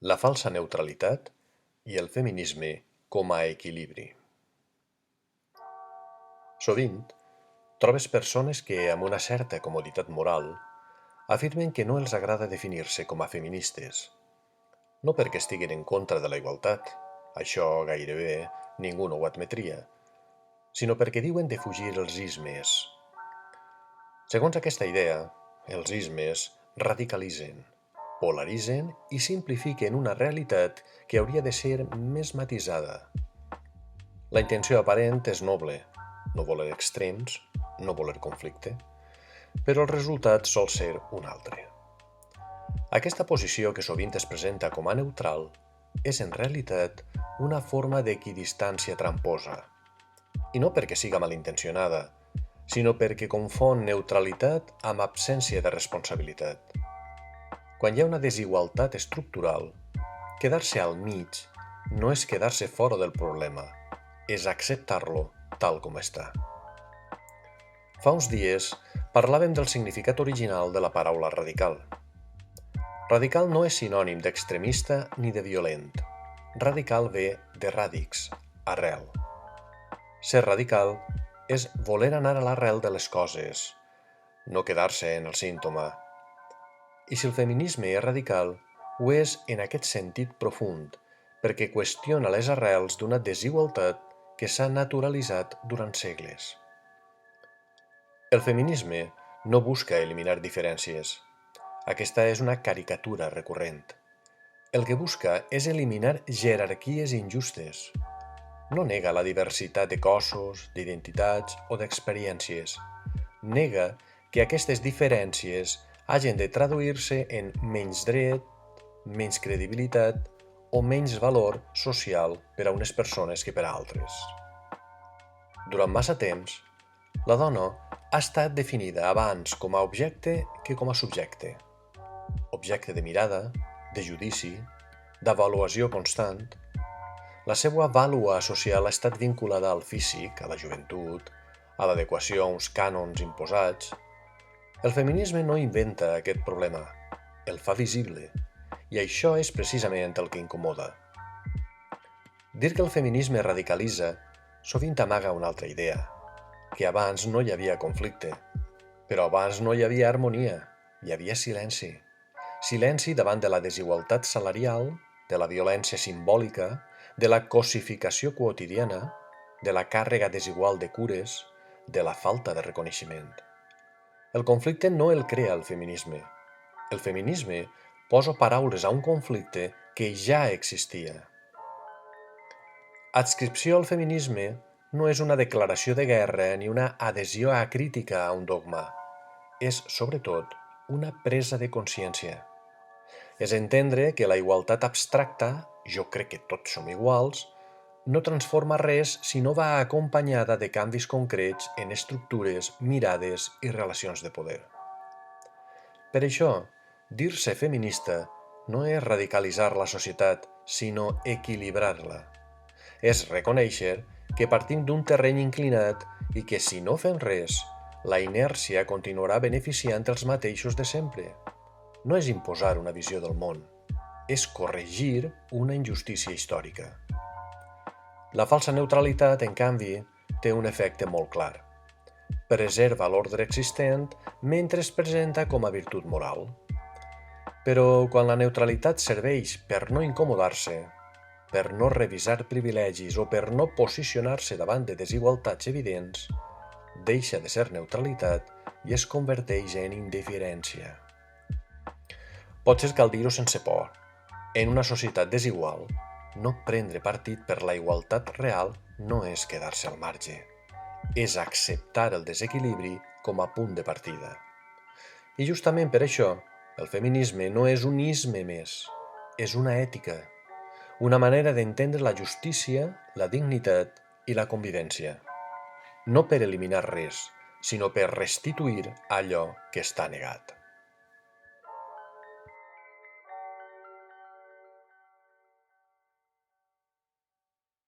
la falsa neutralitat i el feminisme com a equilibri. Sovint, trobes persones que, amb una certa comoditat moral, afirmen que no els agrada definir-se com a feministes. No perquè estiguin en contra de la igualtat, això gairebé ningú no ho admetria, sinó perquè diuen de fugir els ismes. Segons aquesta idea, els ismes radicalitzen, polaritzen i simplifiquen una realitat que hauria de ser més matisada. La intenció aparent és noble, no voler extrems, no voler conflicte, però el resultat sol ser un altre. Aquesta posició, que sovint es presenta com a neutral, és en realitat una forma d'equidistància tramposa, i no perquè siga malintencionada, sinó perquè confon neutralitat amb absència de responsabilitat. Quan hi ha una desigualtat estructural, quedar-se al mig no és quedar-se fora del problema, és acceptar-lo tal com està. Fa uns dies parlàvem del significat original de la paraula radical. Radical no és sinònim d'extremista ni de violent. Radical ve de radix, arrel. Ser radical és voler anar a l'arrel de les coses, no quedar-se en el símptoma. I si el feminisme és radical, ho és en aquest sentit profund, perquè qüestiona les arrels d'una desigualtat que s'ha naturalitzat durant segles. El feminisme no busca eliminar diferències. Aquesta és una caricatura recurrent. El que busca és eliminar jerarquies injustes. No nega la diversitat de cossos, d'identitats o d'experiències. Nega que aquestes diferències hagin de traduir-se en menys dret, menys credibilitat o menys valor social per a unes persones que per a altres. Durant massa temps, la dona ha estat definida abans com a objecte que com a subjecte. Objecte de mirada, de judici, d'avaluació constant. La seva vàlua social ha estat vinculada al físic, a la joventut, a l'adequació a uns cànons imposats. El feminisme no inventa aquest problema, el fa visible, i això és precisament el que incomoda. Dir que el feminisme radicalitza sovint amaga una altra idea, que abans no hi havia conflicte, però abans no hi havia harmonia, hi havia silenci. Silenci davant de la desigualtat salarial, de la violència simbòlica, de la cosificació quotidiana, de la càrrega desigual de cures, de la falta de reconeixement. El conflicte no el crea el feminisme. El feminisme posa paraules a un conflicte que ja existia. Adscripció al feminisme no és una declaració de guerra ni una adhesió acrítica a un dogma. És, sobretot, una presa de consciència. És entendre que la igualtat abstracta, jo crec que tots som iguals, no transforma res si no va acompanyada de canvis concrets en estructures, mirades i relacions de poder. Per això, dir-se feminista no és radicalitzar la societat, sinó equilibrar-la. És reconèixer que partim d'un terreny inclinat i que si no fem res, la inèrcia continuarà beneficiant els mateixos de sempre. No és imposar una visió del món, és corregir una injustícia històrica. La falsa neutralitat, en canvi, té un efecte molt clar. Preserva l'ordre existent mentre es presenta com a virtut moral. Però quan la neutralitat serveix per no incomodar-se, per no revisar privilegis o per no posicionar-se davant de desigualtats evidents, deixa de ser neutralitat i es converteix en indiferència. Potser cal dir-ho sense por. En una societat desigual, no prendre partit per la igualtat real no és quedar-se al marge. És acceptar el desequilibri com a punt de partida. I justament per això, el feminisme no és un isme més, és una ètica, una manera d'entendre la justícia, la dignitat i la convivència. No per eliminar res, sinó per restituir allò que està negat.